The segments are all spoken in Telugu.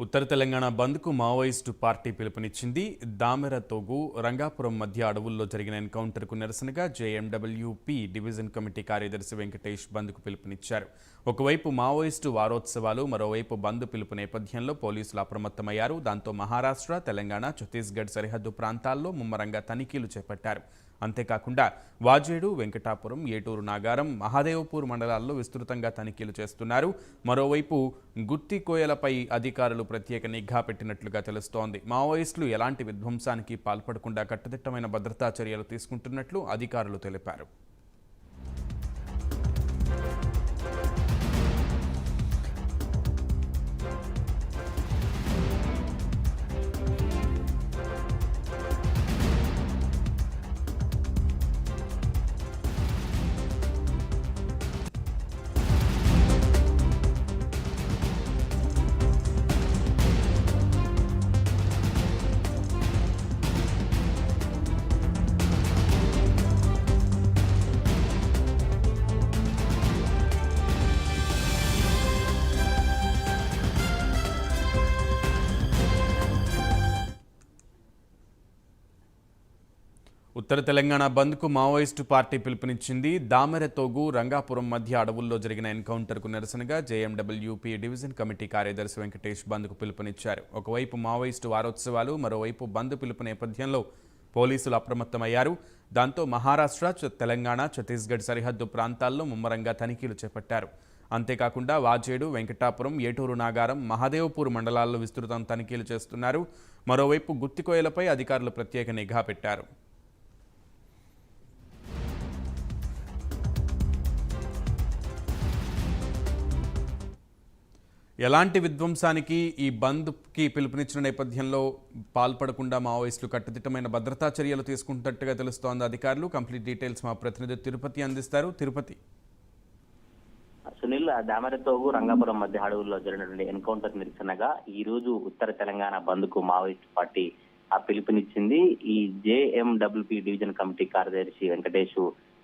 ఉత్తర తెలంగాణ బంద్కు మావోయిస్టు పార్టీ పిలుపునిచ్చింది. దామెర తోగు రంగాపురం మధ్య అడవుల్లో జరిగిన ఎన్కౌంటర్కు నిరసనగా జేఎండబ్ల్యూపీ డివిజన్ కమిటీ కార్యదర్శి వెంకటేష్ బంద్కు పిలుపునిచ్చారు. ఒకవైపు మావోయిస్టు వారోత్సవాలు, మరోవైపు బంద్ పిలుపు నేపథ్యంలో పోలీసులు అప్రమత్తమయ్యారు. దాంతో మహారాష్ట్ర, తెలంగాణ, ఛత్తీస్గఢ్ సరిహద్దు ప్రాంతాల్లో ముమ్మరంగా తనిఖీలు చేపట్టారు. అంతేకాకుండా వాజేడు, వెంకటాపురం, ఏటూరు నాగారం, మహాదేవపూర్ మండలాల్లో విస్తృతంగా తనిఖీలు చేస్తున్నారు. మరోవైపు గుత్తికోయలపై అధికారులు ప్రత్యేక నిఘా పెట్టినట్లుగా తెలుస్తోంది. మావోయిస్టులు ఎలాంటి విధ్వంసానికి పాల్పడకుండా కట్టుదిట్టమైన భద్రతా చర్యలు తీసుకుంటున్నట్లు అధికారులు తెలిపారు. ఉత్తర తెలంగాణ బంద్కు మావోయిస్టు పార్టీ పిలుపునిచ్చింది. దామెర తోగు రంగాపురం మధ్య అడవుల్లో జరిగిన ఎన్కౌంటర్కు నిరసనగా జేఎండబ్ల్యూపీ డివిజన్ కమిటీ కార్యదర్శి వెంకటేష్ బంద్కు పిలుపునిచ్చారు. ఒకవైపు మావోయిస్టు వారోత్సవాలు, మరోవైపు బంద్ పిలుపు నేపథ్యంలో పోలీసులు అప్రమత్తమయ్యారు. దాంతో మహారాష్ట్ర, తెలంగాణ, ఛత్తీస్గఢ్ సరిహద్దు ప్రాంతాల్లో ముమ్మరంగా తనిఖీలు చేపట్టారు. అంతేకాకుండా వాజేడు, వెంకటాపురం, ఏటూరు నాగారం, మహాదేవపూర్ మండలాల్లో విస్తృతం తనిఖీలు చేస్తున్నారు. మరోవైపు గుత్తికోయలపై అధికారులు ప్రత్యేక నిఘా పెట్టారు. ఎలాంటి విధ్వంసానికి ఈ బంద్కి పిలుపునిచ్చిన నేపథ్యంలో పాల్పడకుండా మావోయిస్టులు కట్టుదిట్టమైన భద్రతా చర్యలు తీసుకుంటున్నట్టుగా తెలుస్తోంది అధికారులు. కంప్లీట్ డీటెయిల్స్ మా ప్రతినిధి తిరుపతి అందిస్తారు. తిరుపతి. సునీల్, దామెరతోగు రంగాపురం మధ్య అడవుల్లో జరిగినటువంటి ఎన్కౌంటర్ నిరసనగా ఈ రోజు ఉత్తర తెలంగాణ బంద్ కు మావోయిస్టు పార్టీ పిలుపునిచ్చింది. ఈ జేఎండబ్ల్యూపీ డివిజన్ కమిటీ కార్యదర్శి వెంకటేష్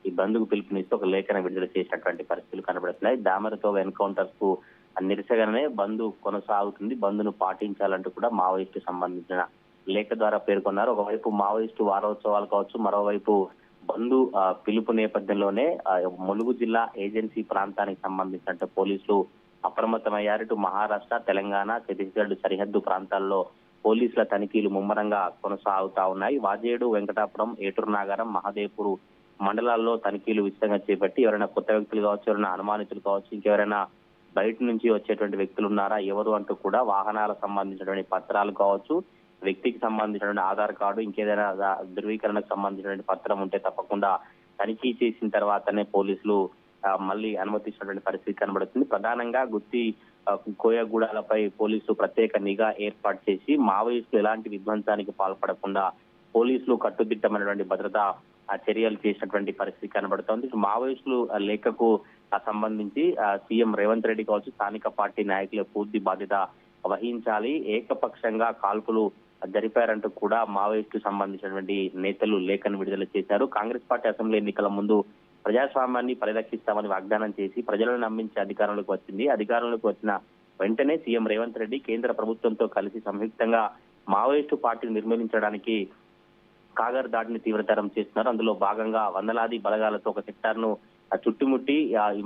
ఈ బంద్ కు పిలుపునిస్తూ ఒక లేఖన విడుదల చేసినటువంటి పరిస్థితులు కనబడుతున్నాయి. దామెరతోగు ఎన్కౌంటర్స్ కు నిరసనగానే బంద్ కొనసాగుతుంది, బంద్ను పాటించాలంటూ కూడా మావోయిస్టు సంబంధించిన లేఖ ద్వారా పేర్కొన్నారు. ఒకవైపు మావోయిస్టు వారోత్సవాలు కావచ్చు, మరోవైపు బంద్ పిలుపు నేపథ్యంలోనే ములుగు జిల్లా ఏజెన్సీ ప్రాంతానికి సంబంధించిన పోలీసులు అప్రమత్తమయ్యారు. ఇటు మహారాష్ట్ర, తెలంగాణ, ఛత్తీస్గఢ్ సరిహద్దు ప్రాంతాల్లో పోలీసుల తనిఖీలు ముమ్మరంగా కొనసాగుతా ఉన్నాయి. వాజేడు, వెంకటాపురం, ఏటూరు నాగారం, మహాదేవ్పూర్ మండలాల్లో తనిఖీలు విస్తృతంగా చేపట్టి ఎవరైనా కొత్త వ్యక్తులు కావచ్చు, ఎవరైనా అనుమానితులు కావచ్చు, ఇంకెవరైనా బయట నుంచి వచ్చేటువంటి వ్యక్తులు ఉన్నారా, ఎవరు అంటూ కూడా వాహనాలకు సంబంధించినటువంటి పత్రాలు కావచ్చు, వ్యక్తికి సంబంధించినటువంటి ఆధార్ కార్డు, ఇంకేదైనా ధృవీకరణకు సంబంధించినటువంటి పత్రం ఉంటే తప్పకుండా తనిఖీ చేసిన తర్వాతనే పోలీసులు మళ్ళీ అనుమతించినటువంటి పరిస్థితి కనబడుతుంది. ప్రధానంగా గుత్తి కోయగూడాలపై పోలీసులు ప్రత్యేక నిఘా ఏర్పాటు చేసి మావోయిస్టులు ఎలాంటి విధ్వంసానికి పాల్పడకుండా పోలీసులు కట్టుదిట్టమైనటువంటి భద్రతా చర్యలు చేసినటువంటి పరిస్థితి కనబడుతోంది. మావోయిస్టులు లేఖకు సంబంధించి సీఎం రేవంత్ రెడ్డి కావచ్చు, స్థానిక పార్టీ నాయకులు పూర్తి బాధ్యత వహించాలి, ఏకపక్షంగా కాల్పులు జరిపారంటూ కూడా మావోయిస్టు సంబంధించినటువంటి నేతలు లేఖను విడుదల చేశారు. కాంగ్రెస్ పార్టీ అసెంబ్లీ ఎన్నికల ముందు ప్రజాస్వామ్యాన్ని పరిరక్షిస్తామని వాగ్దానం చేసి ప్రజలను నమ్మించి అధికారంలోకి వచ్చింది. అధికారంలోకి వచ్చిన వెంటనే సీఎం రేవంత్ రెడ్డి కేంద్ర ప్రభుత్వంతో కలిసి సంయుక్తంగా మావోయిస్టు పార్టీని నిర్మూలించడానికి కాగర్ దాడిని తీవ్రతరం చేస్తున్నారు. అందులో భాగంగా వందలాది బలగాలతో ఒక సెక్టార్ను చుట్టుముట్టి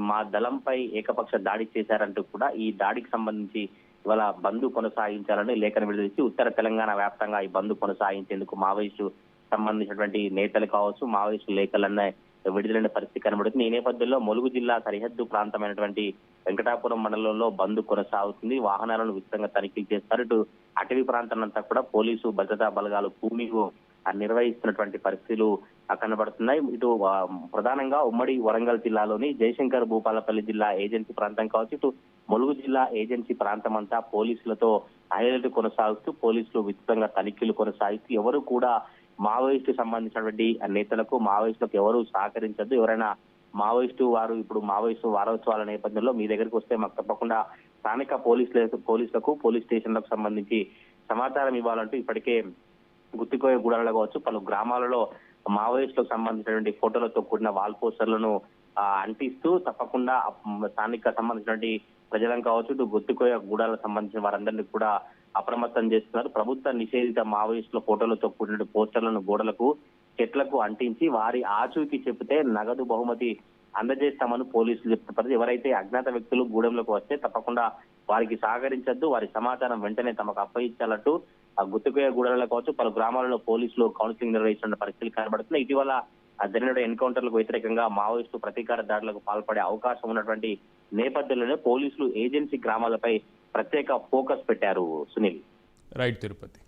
మా దళంపై ఏకపక్ష దాడి చేశారంటూ కూడా ఈ దాడికి సంబంధించి ఇవాళ బంద్ కొనసాగించాలని లేఖను విడుదల చేసి ఉత్తర తెలంగాణ వ్యాప్తంగా ఈ బంద్ కొనసాగించేందుకు మావోయిస్టు సంబంధించినటువంటి నేతలు కావచ్చు, మావోయిస్టు లేఖలన్నీ విడుదలైన పరిస్థితి కనబడుతుంది. ఈ నేపథ్యంలో ములుగు జిల్లా సరిహద్దు ప్రాంతమైనటువంటి వెంకటాపురం మండలంలో బంద్ కొనసాగుతుంది. వాహనాలను విస్తృతంగా తనిఖీలు చేస్తారు. ఇటు అటవీ ప్రాంతానంతా కూడా పోలీసు భద్రతా బలగాలు భూమికు నిర్వహిస్తున్నటువంటి పరిస్థితులు కనబడుతున్నాయి. ఇటు ప్రధానంగా ఉమ్మడి వరంగల్ జిల్లాలోని జయశంకర్ భూపాలపల్లి జిల్లా ఏజెన్సీ ప్రాంతం కావచ్చు, ఇటు ములుగు జిల్లా ఏజెన్సీ ప్రాంతం అంతా పోలీసులతో హైలైట్ కొనసాగుతూ పోలీసులు విస్తృతంగా తనిఖీలు కొనసాగిస్తూ ఎవరు కూడా మావోయిస్టు సంబంధించినటువంటి నేతలకు, మావోయిస్టులకు ఎవరు సహకరించద్దు, ఎవరైనా మావోయిస్టు వారు ఇప్పుడు మావోయిస్టు వారోత్సవాల నేపథ్యంలో మీ దగ్గరికి వస్తే మాకు తప్పకుండా స్థానిక పోలీసులకు, పోలీస్ స్టేషన్లకు సంబంధించి సమాచారం ఇవ్వాలంటూ ఇప్పటికే గుత్తికోయ గూడాలలో కావచ్చు, పలు గ్రామాలలో మావోయిస్టులకు సంబంధించినటువంటి ఫోటోలతో కూడిన వాల్ పోస్టర్లను అంటిస్తూ తప్పకుండా స్థానిక సంబంధించినటువంటి ప్రజలను కావచ్చు, ఇటు గుత్తికోయ గూడాలకు సంబంధించిన వారందరినీ కూడా అప్రమత్తం చేస్తున్నారు. ప్రభుత్వ నిషేధిత మావోయిస్టుల ఫోటోలతో కూడిన పోస్టర్లను గోడలకు, చెట్లకు అంటించి వారి ఆచూకీ చెబితే నగదు బహుమతి అందజేస్తామని పోలీసులు చెప్తున్నారు. ఎవరైతే అజ్ఞాత వ్యక్తులు గూడెంలోకి వస్తే తప్పకుండా వారికి సహకరించద్దు, వారి సమాచారం వెంటనే తమకు అప్పగించాలంటూ ఆ గుత్తికోయ గూడెంలో కావచ్చు పలు గ్రామాలలో పోలీసులు కౌన్సిలింగ్ నిర్వహిస్తున్న పరిస్థితులు కనబడుతున్నాయి. ఇటీవల జరిగిన ఎన్కౌంటర్లకు వ్యతిరేకంగా మావోయిస్టు ప్రతీకార దాడులకు పాల్పడే అవకాశం ఉన్నటువంటి నేపథ్యంలోనే పోలీసులు ఏజెన్సీ గ్రామాలపై ప్రత్యేక ఫోకస్ పెట్టారు. సునీల్. రైట్ తిరుపతి.